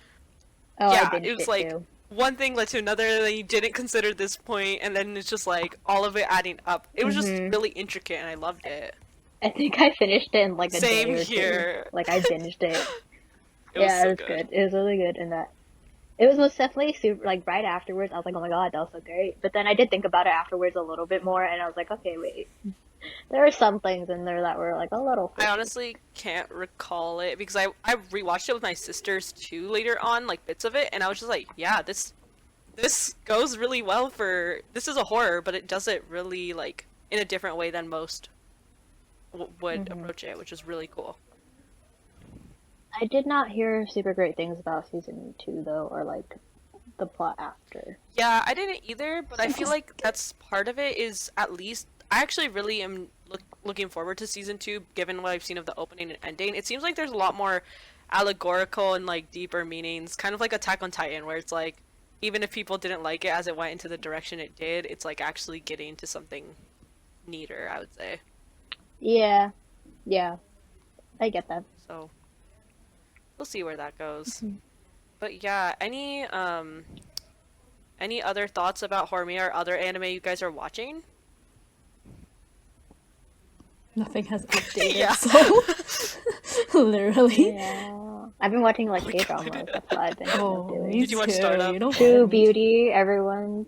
Speaker 3: Oh, I
Speaker 1: yeah,
Speaker 3: binged
Speaker 1: it was
Speaker 3: it
Speaker 1: like
Speaker 3: too.
Speaker 1: one thing led to another, and then you didn't consider this point, and then it's just like all of it adding up. It was just really intricate, and I loved it.
Speaker 3: I think I finished it in like a
Speaker 1: Same
Speaker 3: day or
Speaker 1: here.
Speaker 3: two. Like I binged it.
Speaker 1: It was
Speaker 3: Yeah,
Speaker 1: so
Speaker 3: it was good. It was really good, and that it was most definitely super. Like right afterwards, I was like, oh my god, that was so great. But then I did think about it afterwards a little bit more, and I was like, okay, wait. There are some things in there that were like a little.
Speaker 1: I
Speaker 3: fishy.
Speaker 1: honestly can't recall it because I rewatched it with my sisters too later on, like bits of it, and I was just like, yeah, this goes really well for this is a horror, but it does it really like in a different way than most would approach it, which is really cool.
Speaker 3: I did not hear super great things about season 2 though, or like the plot after.
Speaker 1: Yeah, I didn't either, but I feel like that's part of it is at least I actually really am looking forward to season 2 given what I've seen of the opening and ending. It seems like there's a lot more allegorical and like deeper meanings, kind of like Attack on Titan where it's like even if people didn't like it as it went into the direction it did, it's like actually getting to something neater, I would say.
Speaker 3: Yeah, yeah, I get that.
Speaker 1: So we'll see where that goes. But yeah, any other thoughts about Horimiya or other anime you guys are watching?
Speaker 2: Nothing has updated,
Speaker 1: Yeah.
Speaker 2: so literally.
Speaker 3: Yeah, I've been watching like
Speaker 1: my
Speaker 3: K-dramas.
Speaker 1: God.
Speaker 3: That's what I've been
Speaker 2: Oh,
Speaker 3: doing.
Speaker 2: me
Speaker 1: Did you watch
Speaker 2: too.
Speaker 1: Startup?
Speaker 2: You don't
Speaker 3: True
Speaker 2: get me.
Speaker 3: Beauty, everyone.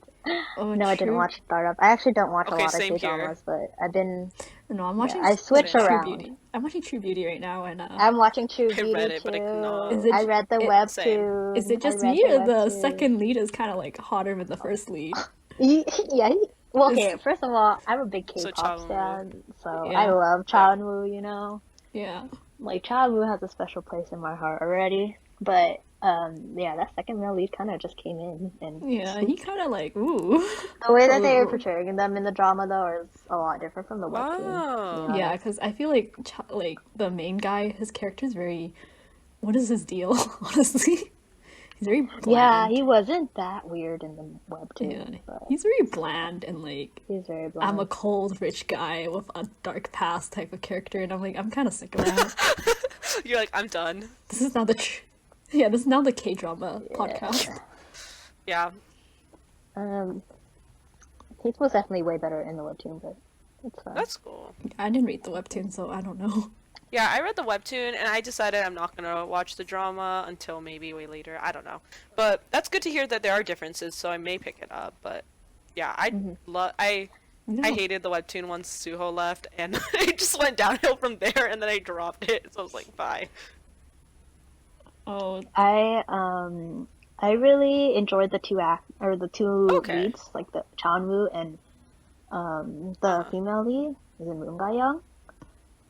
Speaker 2: Oh,
Speaker 3: No, I didn't
Speaker 2: True-
Speaker 3: watch Startup. I actually don't watch a
Speaker 1: Okay,
Speaker 3: lot of
Speaker 1: same here.
Speaker 3: K-dramas, but I've been.
Speaker 2: No, I'm watching.
Speaker 3: I switch
Speaker 2: True
Speaker 3: around.
Speaker 2: Beauty. I'm watching True Beauty right now, and
Speaker 3: I'm watching True
Speaker 1: I
Speaker 3: Beauty
Speaker 1: read it, but I cannot.
Speaker 2: Is it-
Speaker 3: I read the
Speaker 2: it-
Speaker 3: webtoon.
Speaker 2: is it just
Speaker 3: I read
Speaker 2: me or the
Speaker 3: webtoon.
Speaker 2: second lead is kind of like hotter than the first lead?
Speaker 3: Yeah. Well, okay. First of all, I'm a big
Speaker 1: So
Speaker 3: K-pop
Speaker 1: Chaomu.
Speaker 3: fan, so
Speaker 2: Yeah.
Speaker 3: I love Chaomu. You know,
Speaker 2: Yeah.
Speaker 3: like Chaomu has a special place in my heart already. But yeah, that second male lead kind of just came in, and
Speaker 2: Yeah, he kind of like ooh.
Speaker 3: the way that they were
Speaker 2: Ooh.
Speaker 3: portraying them in the drama though is a lot different from the webtoon.
Speaker 1: Wow.
Speaker 3: to be
Speaker 2: Yeah,
Speaker 3: honest.
Speaker 2: because I feel like the main guy, his character is very. What is his deal? Honestly, he's very bland.
Speaker 3: Yeah, he wasn't that weird in the webtoon,
Speaker 2: Yeah,
Speaker 3: but
Speaker 2: he's very bland and like
Speaker 3: he's very bland.
Speaker 2: I'm a cold rich guy with a dark past type of character, and I'm like I'm kind of sick of that.
Speaker 1: You're like, I'm done.
Speaker 2: This is now yeah, this is now the K drama podcast.
Speaker 1: Yeah.
Speaker 3: He's most definitely way better in the webtoon, but it's fine.
Speaker 1: That's cool.
Speaker 2: I didn't read the webtoon, so I don't know.
Speaker 1: Yeah, I read the webtoon and I decided I'm not gonna watch the drama until maybe way later. I don't know. But that's good to hear that there are differences, so I may pick it up. But yeah, I hated the webtoon once Suho left, and it just went downhill from there, and then I dropped it. So I was like, bye.
Speaker 2: Oh,
Speaker 3: I really enjoyed the two
Speaker 1: Okay.
Speaker 3: leads, like the Chanwoo and the female lead is in Moon Young.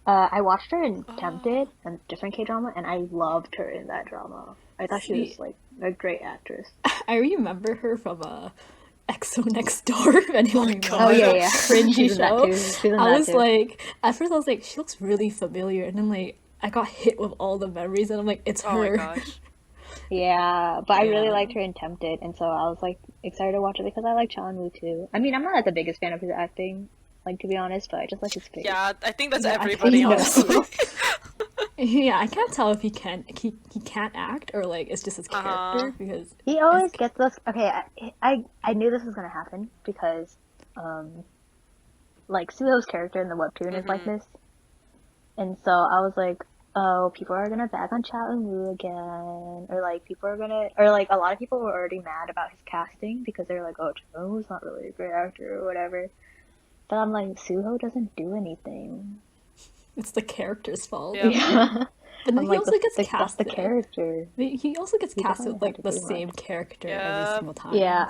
Speaker 3: I watched her in Tempted, a different K drama, and I loved her in that drama. I thought she was
Speaker 2: See-
Speaker 3: like a great actress.
Speaker 2: I remember her from EXO Next Door. If anyone remembers
Speaker 1: God. Oh, yeah,
Speaker 2: that
Speaker 3: yeah.
Speaker 2: cringy
Speaker 3: She's in that
Speaker 2: show.
Speaker 3: too. She's in
Speaker 2: I
Speaker 3: that
Speaker 2: was
Speaker 3: too.
Speaker 2: like, at first I was like, she looks really familiar, and then like I got hit with all the memories, and I'm like, it's
Speaker 1: Oh
Speaker 2: her.
Speaker 1: my gosh.
Speaker 3: Yeah, but I really
Speaker 2: Yeah.
Speaker 3: liked her in Tempted, and so I was like excited to watch it because I like Chanwoo too. I mean, I'm not like, the biggest fan of his acting, like to be honest, but I just like his face.
Speaker 1: Yeah, I think that's
Speaker 2: Yeah, I
Speaker 1: everybody,
Speaker 2: think
Speaker 1: honestly.
Speaker 2: Yeah, I can't tell if he can't act or like it's just his character because
Speaker 3: He always gets those. Okay, I knew this was gonna happen because, like Suho's character in the webtoon is like this, and so I was like, oh, people are gonna bag on Chao and Woo again, or like people are gonna, or like a lot of people were already mad about his casting because they're like, oh, Chao and Woo's not really a great actor or whatever. But I'm like, Suho doesn't do anything.
Speaker 2: it's the character's fault.
Speaker 1: Yeah.
Speaker 3: Yeah.
Speaker 2: But then
Speaker 3: I'm
Speaker 2: he
Speaker 3: like,
Speaker 2: also gets
Speaker 3: that's the
Speaker 2: casted.
Speaker 3: character.
Speaker 2: He also gets
Speaker 3: He
Speaker 2: casted with
Speaker 3: definitely
Speaker 2: like
Speaker 3: had
Speaker 2: the
Speaker 3: to do
Speaker 2: same
Speaker 3: that.
Speaker 2: character
Speaker 1: Yeah.
Speaker 2: every single time.
Speaker 3: Yeah,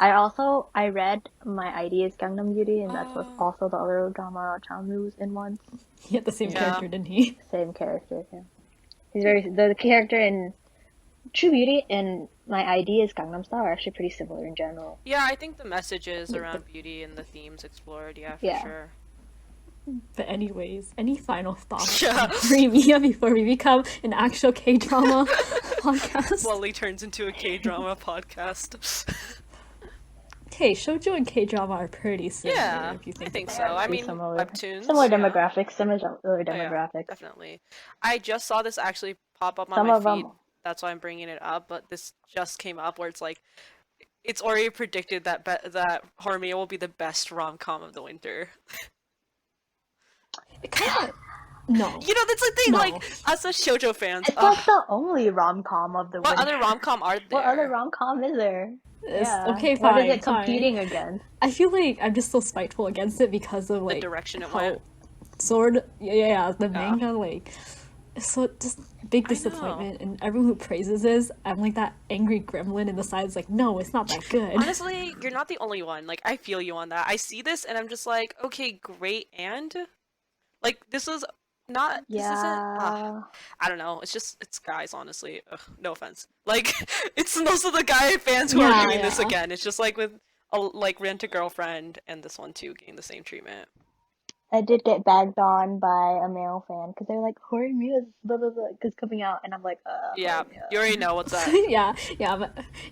Speaker 3: I read My ID is Gangnam Beauty, and that's what also the other drama Chanwoo was in once.
Speaker 2: He had the same
Speaker 1: Yeah.
Speaker 2: character, didn't he?
Speaker 3: Same character. Yeah. He's very the character in True Beauty and my ideas Gangnam Style are actually pretty similar in general.
Speaker 1: Yeah, I think the messages
Speaker 2: Like,
Speaker 1: around beauty and the themes explored, yeah, for
Speaker 3: Yeah.
Speaker 1: sure.
Speaker 2: but anyways, any final thoughts
Speaker 1: Yeah.
Speaker 2: on Horimiya before we become an actual K-drama podcast?
Speaker 1: Slowly turns into a K-drama podcast.
Speaker 2: Hey, shoujo and K-drama are pretty similar
Speaker 1: Yeah,
Speaker 2: if you
Speaker 1: I
Speaker 2: think
Speaker 1: think
Speaker 2: about
Speaker 1: so.
Speaker 2: it.
Speaker 1: I
Speaker 3: Pretty
Speaker 1: mean,
Speaker 3: similar.
Speaker 1: webtoons,
Speaker 3: Similar
Speaker 1: yeah.
Speaker 3: demographics, similar
Speaker 1: Oh, yeah,
Speaker 3: demographics.
Speaker 1: definitely. I just saw this actually pop up on
Speaker 3: Some
Speaker 1: my
Speaker 3: of
Speaker 1: feed.
Speaker 3: them,
Speaker 1: That's why I'm bringing it up. But this just came up where it's like, it's already predicted that that Horimiya will be the best rom-com of the winter.
Speaker 2: It kind of no,
Speaker 1: You know, that's the thing.
Speaker 2: no.
Speaker 1: Like us as shoujo fans,
Speaker 3: it's like the only rom-com of the
Speaker 1: what other
Speaker 3: winter.
Speaker 1: rom-com are
Speaker 3: What other
Speaker 1: there?
Speaker 3: rom-com is there?
Speaker 2: It's,
Speaker 3: Yeah.
Speaker 2: okay,
Speaker 3: What is
Speaker 2: fine,
Speaker 3: it competing
Speaker 2: fine.
Speaker 3: against?
Speaker 2: I feel like I'm just so spiteful against it because of
Speaker 1: The
Speaker 2: like
Speaker 1: direction it
Speaker 2: how
Speaker 1: went.
Speaker 2: the manga like it's so just big
Speaker 1: I know.
Speaker 2: disappointment, and everyone who praises this, I'm like that angry gremlin in the sides like, no, it's not that good.
Speaker 1: Honestly, you're not the only one. Like, I feel you on that. I see this and I'm just like, okay, great, and like this is not. This isn't.
Speaker 3: Yeah.
Speaker 1: I don't know. It's guys, honestly. Ugh, no offense. Like, it's most of the guy fans who are
Speaker 2: Yeah,
Speaker 1: doing this
Speaker 2: yeah.
Speaker 1: again. It's just like with like Rent a Girlfriend and this one too getting the same treatment.
Speaker 3: I did get bagged on by a male fan because they were like, Horimiya is blah blah blah is coming out, and I'm like,
Speaker 1: Yeah,
Speaker 3: Horimiya.
Speaker 1: you already know what's up.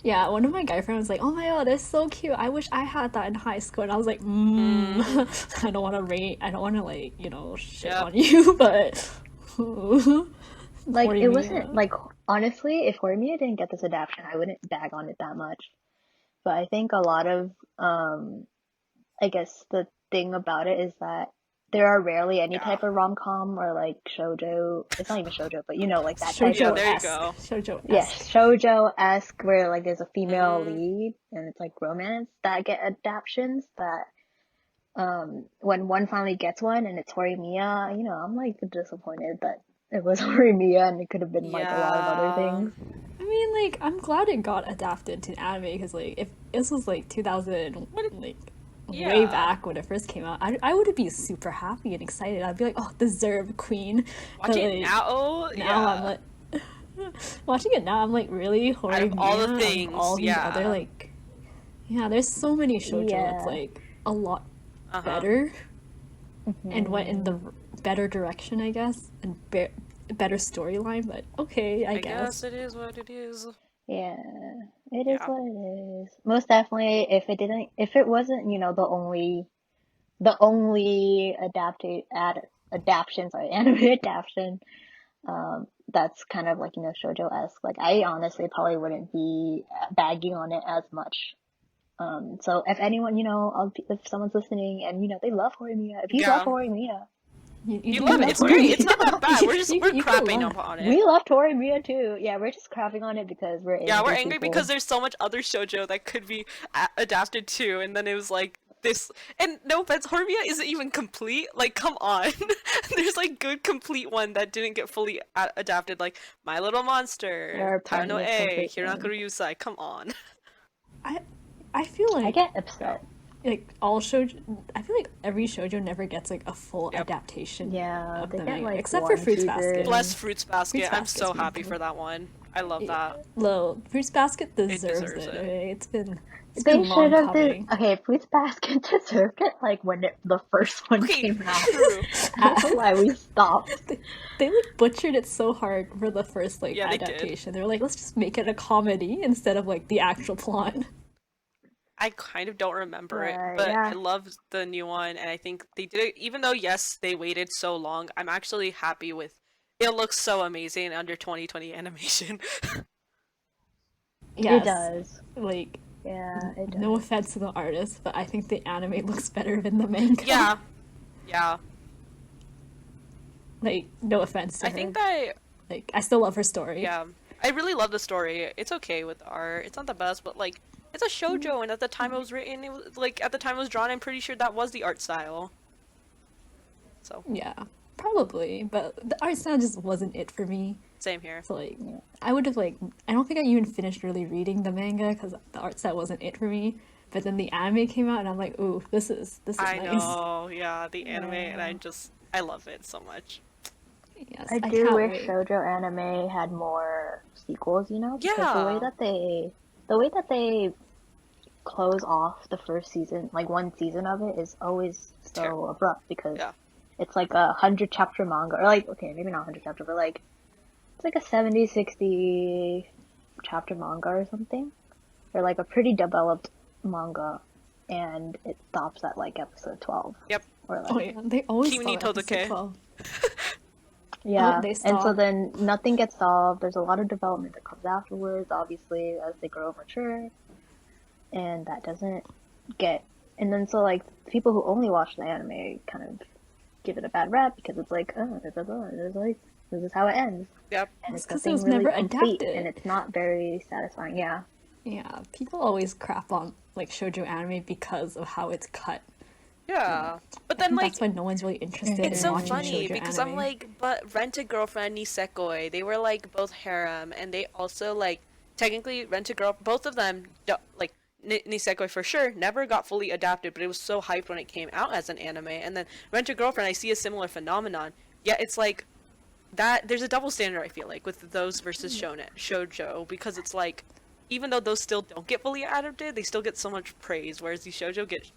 Speaker 2: yeah, one of my guy friends was like, oh my god, that's so cute, I wish I had that in high school, and I was like, I don't want to rate, I don't want to like, you know, shit
Speaker 1: Yep.
Speaker 2: on you, but
Speaker 3: Like it
Speaker 2: Horimiya.
Speaker 3: wasn't like honestly, if Horimiya didn't get this adaptation, I wouldn't bag on it that much. But I think a lot of I guess the thing about it is that there are rarely any
Speaker 1: Yeah.
Speaker 3: type of rom-com or like shoujo. It's not even shoujo, but you know, like that type
Speaker 1: Yeah,
Speaker 3: of
Speaker 1: there you
Speaker 2: Shoujo-esque.
Speaker 1: go.
Speaker 2: Shoujo-esque.
Speaker 3: yes, shoujo-esque where like there's a female
Speaker 1: Mhm.
Speaker 3: lead and it's like romance that get adaptations that when one finally gets one and it's Horimiya, you know, I'm like disappointed that it was Horimiya and it could have been like a lot of other
Speaker 1: Yeah.
Speaker 3: things.
Speaker 2: I mean, like, I'm glad it got adapted to anime because, like, if this was like 2000, like, way
Speaker 1: Yeah.
Speaker 2: back when it first came out, I would be super happy and excited. I'd be like, oh, deserved queen. But,
Speaker 1: Watching
Speaker 2: like,
Speaker 1: now,
Speaker 2: now I'm
Speaker 1: yeah.
Speaker 2: like, watching it now, I'm like, really?
Speaker 1: Out of all the
Speaker 2: Horimiya?
Speaker 1: things,
Speaker 2: All these
Speaker 1: yeah.
Speaker 2: other, like, yeah, there's so many shoujo that's,
Speaker 3: Yeah.
Speaker 2: like, a lot
Speaker 1: Uh-huh.
Speaker 2: better and went in the better direction, I guess, and better storyline, but okay, I
Speaker 1: I
Speaker 2: guess.
Speaker 1: guess it is what it is.
Speaker 3: Yeah, it is
Speaker 1: Yeah.
Speaker 3: what it is. Most definitely, if it wasn't, you know, the only adaptation, sorry, anime adaptation, that's kind of like, you know, shoujo-esque. Like, I honestly probably wouldn't be bagging on it as much. So if anyone, you know, if someone's listening and, you know, they love Horimiya, if you love
Speaker 1: Yeah.
Speaker 3: Horimiya,
Speaker 1: You
Speaker 2: do
Speaker 1: love it.
Speaker 2: love
Speaker 1: It's great. It's not
Speaker 2: Horimiya.
Speaker 1: that bad. We're just
Speaker 2: You-
Speaker 1: we're
Speaker 2: you can
Speaker 1: crapping
Speaker 2: love.
Speaker 1: on it.
Speaker 3: we loved Horimiya too. Yeah, we're just crapping on it because we're angry
Speaker 1: Yeah, we're angry
Speaker 3: people.
Speaker 1: because there's so much other shoujo that could be adapted to, and then it was like this. And no offense, Horimiya isn't even complete. Like, come on. There's like good complete one that didn't get fully adapted, like My Little
Speaker 3: There
Speaker 1: Monster,
Speaker 3: are
Speaker 1: Taro no
Speaker 3: plenty of
Speaker 1: E,
Speaker 3: complete
Speaker 1: Hironaka
Speaker 3: ones.
Speaker 1: Ryusai. Come on.
Speaker 2: I feel
Speaker 3: I
Speaker 2: like
Speaker 3: get upset.
Speaker 2: all shoujo. I feel like every shoujo never gets like a full
Speaker 1: Yep.
Speaker 2: adaptation.
Speaker 3: Yeah,
Speaker 2: of
Speaker 3: they
Speaker 2: the
Speaker 3: get
Speaker 2: manga,
Speaker 3: like
Speaker 2: except for
Speaker 3: one
Speaker 2: Fruits
Speaker 3: season.
Speaker 2: Basket.
Speaker 1: Bless Fruits Basket.
Speaker 2: Fruits
Speaker 1: I'm
Speaker 2: Basket's
Speaker 1: so
Speaker 2: really
Speaker 1: happy
Speaker 2: good.
Speaker 1: for that one. I love that.
Speaker 2: Well, Fruits Basket deserves
Speaker 1: deserves
Speaker 2: it.
Speaker 1: it.
Speaker 2: Okay? It's been
Speaker 3: They
Speaker 2: long
Speaker 3: should have
Speaker 2: coming.
Speaker 3: okay, Fruits Basket deserved it like when the first one
Speaker 1: Okay,
Speaker 3: came out.
Speaker 1: true.
Speaker 3: I don't know why we stopped.
Speaker 2: They like butchered it so hard for the first like
Speaker 1: Yeah, they did.
Speaker 2: adaptation. They were like, let's just make it a comedy instead of like the actual plot.
Speaker 1: I kind of don't remember it,
Speaker 3: Right,
Speaker 1: but
Speaker 3: yeah.
Speaker 1: I love the new one, and I think they did it. Even though yes, they waited so long, I'm actually happy with. It looks so amazing under 2020 animation.
Speaker 2: Yes,
Speaker 3: It does.
Speaker 2: like
Speaker 3: Yeah, it does.
Speaker 2: no offense to the artist, but I think the anime looks better than the manga.
Speaker 1: Yeah, yeah.
Speaker 2: Like no offense to
Speaker 1: I
Speaker 2: her.
Speaker 1: think that
Speaker 2: Like I still love her story.
Speaker 1: yeah, I really love the story. It's okay with the art. It's not the best, but like it's a shoujo, and at the time it was written, it was like at the time it was drawn. I'm pretty sure that was the art style. So
Speaker 2: Yeah, probably, but the art style just wasn't it for me.
Speaker 1: same here.
Speaker 2: So like, I would have like, I don't think I even finished really reading the manga because the art style wasn't it for me. But then the anime came out, and I'm like, ooh, this is
Speaker 1: I
Speaker 2: nice.
Speaker 1: know, yeah, the anime, and I love it so much.
Speaker 2: Yes,
Speaker 3: I
Speaker 2: I
Speaker 3: do
Speaker 2: can't
Speaker 3: wish
Speaker 2: wait.
Speaker 3: shoujo anime had more sequels, you know, because
Speaker 1: Yeah.
Speaker 3: the way that they close off the first season, like one season of it, is always
Speaker 1: It's
Speaker 3: so
Speaker 1: terrible.
Speaker 3: abrupt because
Speaker 1: Yeah.
Speaker 3: it's like 100 chapter manga, or like, okay, maybe not 100 chapter, but like it's like a 70, 60 chapter manga or something, or like a pretty developed manga, and it stops at like episode 12
Speaker 1: Yep.
Speaker 3: or
Speaker 2: Oh
Speaker 3: like,
Speaker 2: yeah, they always
Speaker 1: Kimi ni
Speaker 2: stop at episode
Speaker 1: Todoke.
Speaker 2: 12. Oh,
Speaker 3: yeah,
Speaker 2: they
Speaker 3: and so
Speaker 2: stop.
Speaker 3: then nothing gets solved. There's a lot of development that comes afterwards, obviously, as they grow mature, and that doesn't get. And then so like people who only watch the anime kind of give it a bad rap because it's like, oh, blah, blah, blah. It's like this is how it ends,
Speaker 1: Yep.
Speaker 3: and
Speaker 2: It's
Speaker 3: it's
Speaker 2: because it
Speaker 3: nothing
Speaker 2: was
Speaker 3: really
Speaker 2: never
Speaker 3: complete, and
Speaker 2: adapted.
Speaker 3: it's not very satisfying. Yeah,
Speaker 2: Yeah, people always crap on like shoujo anime because of how it's cut.
Speaker 1: Yeah. But
Speaker 2: I
Speaker 1: then
Speaker 2: think that's
Speaker 1: like
Speaker 2: why no one's really interested
Speaker 1: it's
Speaker 2: in
Speaker 1: so
Speaker 2: watching
Speaker 1: funny
Speaker 2: shoujo
Speaker 1: because I'm
Speaker 2: anime.
Speaker 1: like, but Rent a Girlfriend Nisekoi, they were like both harem, and they also like technically Rent a Girl, both of them like Nisekoi for sure never got fully adapted, but it was so hyped when it came out as an anime. And then Rent a Girlfriend, I see a similar phenomenon. Yet it's like that. There's a double standard I feel like with those versus shonen shoujo because it's like even though those still don't get fully adapted, they still get so much praise, whereas the shoujo get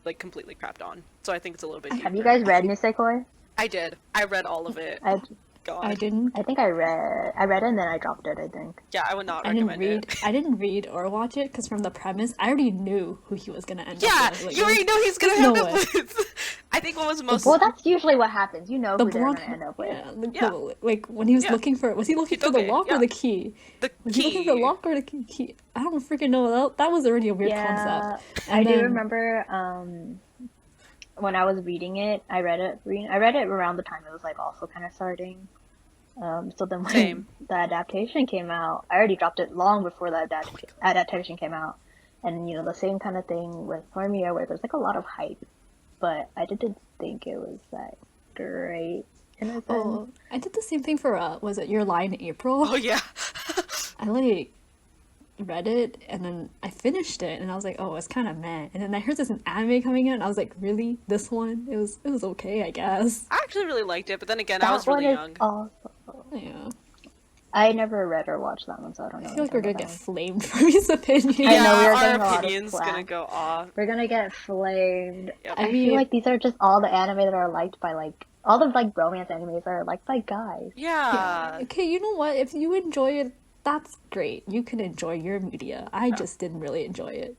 Speaker 1: like completely crapped on. So I think it's a little bit
Speaker 3: have you
Speaker 1: deeper.
Speaker 3: guys read Nisekoi?
Speaker 1: I did. I read all of it.
Speaker 3: I
Speaker 2: I
Speaker 1: God.
Speaker 2: didn't.
Speaker 3: I think I read it and then I dropped it. I think.
Speaker 1: Yeah, I would not
Speaker 2: I didn't
Speaker 1: recommend
Speaker 2: read.
Speaker 1: it.
Speaker 2: I didn't read or watch it because from the premise, I already knew who he was gonna end up
Speaker 1: Yeah,
Speaker 2: with. Like,
Speaker 1: you already know he's gonna
Speaker 2: there's
Speaker 1: end
Speaker 2: no
Speaker 1: up
Speaker 2: way.
Speaker 1: with. I think what was
Speaker 3: Well,
Speaker 1: most.
Speaker 3: that's usually what happens. You know
Speaker 2: The
Speaker 3: who they're
Speaker 2: blonde,
Speaker 3: gonna end up with.
Speaker 2: yeah,
Speaker 1: Yeah,
Speaker 2: like when he was
Speaker 1: yeah.
Speaker 2: looking for, was he looking for the
Speaker 1: Hitoge,
Speaker 2: lock or
Speaker 1: yeah.
Speaker 2: the key?
Speaker 1: The
Speaker 2: Was he looking for the
Speaker 1: key.
Speaker 2: lock or the key? I don't freaking know. That was already a weird concept.
Speaker 3: Yeah, I
Speaker 2: And
Speaker 3: do
Speaker 2: then,
Speaker 3: remember when I was reading it, I read it around the time it was like also kind of starting. So then when
Speaker 1: Same.
Speaker 3: the adaptation came out, I already dropped it long before the adaptation came out. And you know, the same kind of thing with Horimiya where there's like a lot of hype, but I didn't think it was that great in a sense.
Speaker 2: oh, I did the same thing for was it Your Lie in April?
Speaker 1: Oh yeah.
Speaker 2: I like read it and then I finished it and I was like, oh, it's kind of meh. And then I heard there's an anime coming out and I was like, really? This one? It was okay, I guess.
Speaker 1: I actually really liked it, but then again, I
Speaker 3: That
Speaker 1: was
Speaker 3: one
Speaker 1: really
Speaker 3: is
Speaker 1: young.
Speaker 3: also.
Speaker 2: Yeah.
Speaker 3: I never read or watched that one, so I don't know
Speaker 2: I feel like
Speaker 3: anything
Speaker 2: we're gonna
Speaker 3: about
Speaker 2: get
Speaker 3: that
Speaker 2: flamed for his opinion.
Speaker 3: I know, we
Speaker 1: Yeah,
Speaker 3: are
Speaker 1: our
Speaker 3: getting a lot of
Speaker 1: opinion's gonna
Speaker 3: flack.
Speaker 1: go off.
Speaker 3: We're gonna get flamed.
Speaker 1: Yep.
Speaker 2: I
Speaker 3: I
Speaker 2: mean,
Speaker 3: feel like these are just all the anime that are liked by like all the like romance animes are liked by guys.
Speaker 2: yeah.
Speaker 1: Yeah.
Speaker 2: Okay, you know what? If you enjoy it, that's great. You can enjoy your media. I
Speaker 1: Yeah.
Speaker 2: just didn't really enjoy it.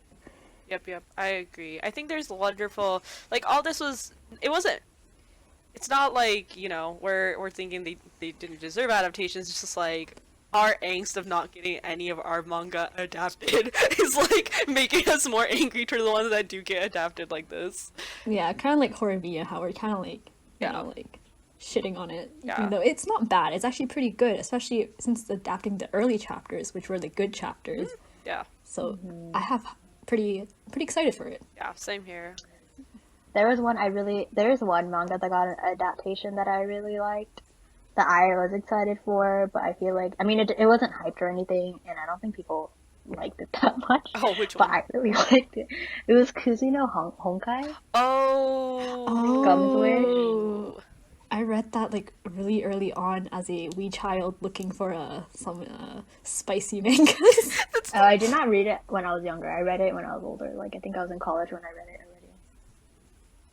Speaker 1: Yep. I agree. I think there's wonderful. Like all this was. It wasn't. It's not like we're thinking they didn't deserve adaptations. It's just like our angst of not getting any of our manga adapted is like making us more angry to the ones that do get adapted like this.
Speaker 2: Yeah, kind of like Horimiya, how we're kind of like,
Speaker 1: Yeah.
Speaker 2: like shitting on it.
Speaker 1: Yeah.
Speaker 2: Even though it's not bad. It's actually pretty good, especially since adapting the early chapters, which were the good chapters.
Speaker 1: Yeah.
Speaker 2: So I have pretty excited for it.
Speaker 1: Yeah. Same here.
Speaker 3: There's one manga that got an adaptation that I really liked that I was excited for, but I feel like I mean it wasn't hyped or anything, and I don't think people liked it that much.
Speaker 1: Oh, which
Speaker 3: But
Speaker 1: one?
Speaker 3: I really liked it. It was Kuzi no Honkai.
Speaker 1: Oh.
Speaker 3: Gum's Wish.
Speaker 2: I read that like really early on as a wee child looking for some spicy mangas.
Speaker 3: I did not read it when I was younger. I read it when I was older. Like I think I was in college when I read it already.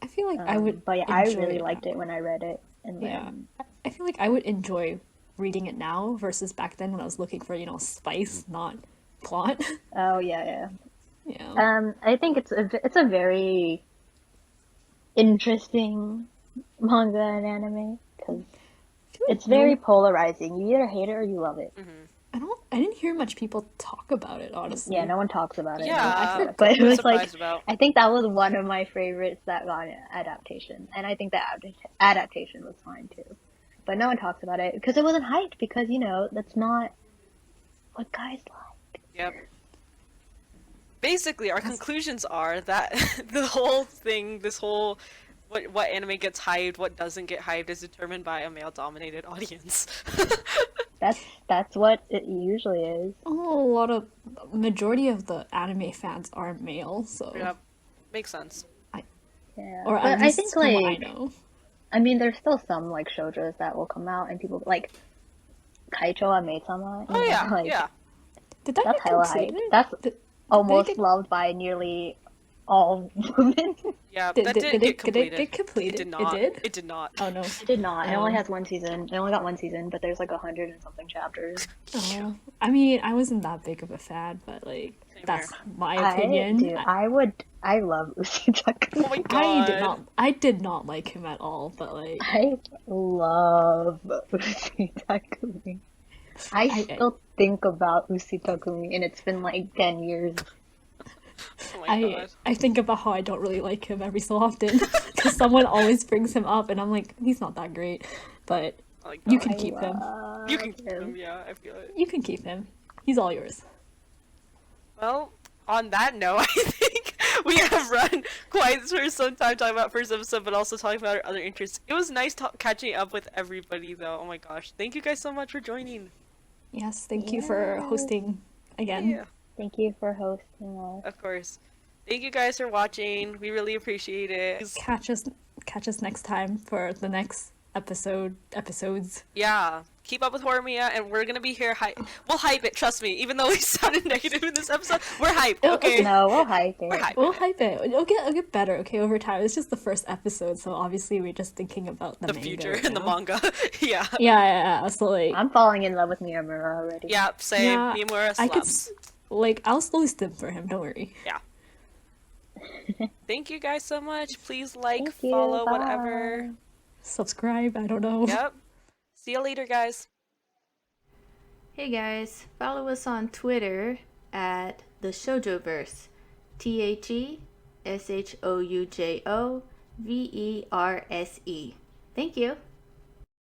Speaker 2: I feel like I would
Speaker 3: But yeah, I
Speaker 2: enjoy
Speaker 3: really
Speaker 2: it
Speaker 3: liked
Speaker 2: now.
Speaker 3: it when I read it, and
Speaker 2: Yeah.
Speaker 3: then
Speaker 2: I feel like I would enjoy reading it now versus back then when I was looking for, spice, not plot.
Speaker 3: oh yeah.
Speaker 2: Yeah.
Speaker 3: I think it's a very interesting manga and anime because
Speaker 2: I feel like
Speaker 3: it's very polarizing. You either hate it or you love it.
Speaker 2: I didn't hear much people talk about it, honestly.
Speaker 3: Yeah, no one talks about it.
Speaker 1: Yeah,
Speaker 3: but it
Speaker 1: I was
Speaker 3: was like
Speaker 1: surprised about.
Speaker 3: I think that was one of my favorites that got an adaptation, and I think that adaptation was fine too. But no one talks about it because it wasn't hyped because that's not what guys like.
Speaker 1: Yep. Basically, our conclusions are that the whole thing, this whole what anime gets hyped, what doesn't get hyped, is determined by a male-dominated audience.
Speaker 3: That's what it usually is.
Speaker 2: Oh, majority of the anime fans are male, so
Speaker 1: Yep, makes sense.
Speaker 3: Yeah,
Speaker 2: or
Speaker 3: but
Speaker 2: at
Speaker 3: I
Speaker 2: least
Speaker 3: think
Speaker 2: from what I
Speaker 3: like
Speaker 2: know.
Speaker 3: I mean, there's still some like shoujos that will come out and people like Kaicho I made sama,
Speaker 1: Oh yeah,
Speaker 3: like
Speaker 1: yeah.
Speaker 2: Did that
Speaker 3: that's
Speaker 2: get
Speaker 3: hella hype.
Speaker 2: completed?
Speaker 3: That's
Speaker 2: Did
Speaker 3: almost
Speaker 2: get-
Speaker 3: loved by nearly all women.
Speaker 1: Yeah,
Speaker 2: Did,
Speaker 1: that
Speaker 2: did,
Speaker 1: did
Speaker 2: did
Speaker 1: get
Speaker 2: it
Speaker 1: completed.
Speaker 2: get completed?
Speaker 1: It did not.
Speaker 2: It did?
Speaker 1: It did not.
Speaker 2: Oh no.
Speaker 3: It did not. It only
Speaker 2: Oh.
Speaker 3: has one season. It only got one season, but there's like 100 and something chapters.
Speaker 2: Oh. I mean, I wasn't that big of a fan, but like
Speaker 1: Same
Speaker 2: that's
Speaker 1: here.
Speaker 2: my opinion.
Speaker 3: I love Usitaku.
Speaker 1: Oh my god.
Speaker 2: I did not like him at all, but like
Speaker 3: I love Usitaku. I still think about Usitaku, and it's been like 10 years.
Speaker 1: Oh my god.
Speaker 2: I think about how I don't really like him every so often because someone always brings him up, and I'm like, he's not that great, but
Speaker 1: Oh my
Speaker 2: you
Speaker 1: god.
Speaker 2: can keep him.
Speaker 1: You can keep him, yeah, I feel it.
Speaker 2: You can keep him. He's all yours.
Speaker 1: Well, on that note, I think we have run quite for some time talking about first episode, but also talking about our other interests. It was nice catching up with everybody, though. Oh my gosh. Thank you guys so much for joining.
Speaker 2: Yes, thank you for hosting again.
Speaker 1: Yeah,
Speaker 3: Thank you for hosting us.
Speaker 1: of course. Thank you guys for watching. We really appreciate it.
Speaker 2: Catch us next time for the next episodes.
Speaker 1: Yeah, keep up with Horimiya, and we're gonna be here. We'll hype it. Trust me. Even though we sounded negative in this episode, we're hyped. Okay.
Speaker 3: No, we'll hype it.
Speaker 1: We're hyped.
Speaker 2: We'll hype it. It'll get better, okay, over time. It's just the first episode, so obviously we're just thinking about the manga
Speaker 1: future
Speaker 2: right
Speaker 1: and the
Speaker 2: now.
Speaker 1: manga. Yeah.
Speaker 2: Yeah. So like,
Speaker 3: I'm falling in love with Miyamura already.
Speaker 1: Yeah. Same.
Speaker 2: yeah,
Speaker 1: Miyamura
Speaker 2: I could
Speaker 1: slaps.
Speaker 2: I'll slowly stim for him. Don't worry.
Speaker 1: Yeah. Thank you guys so much. Please like,
Speaker 3: Thank you,
Speaker 1: follow,
Speaker 3: bye.
Speaker 1: whatever.
Speaker 2: Subscribe. I don't know.
Speaker 1: Yep. See you later, guys.
Speaker 4: Hey guys, follow us on Twitter at the Shoujo-Verse. TheShoujoverse. Thank you.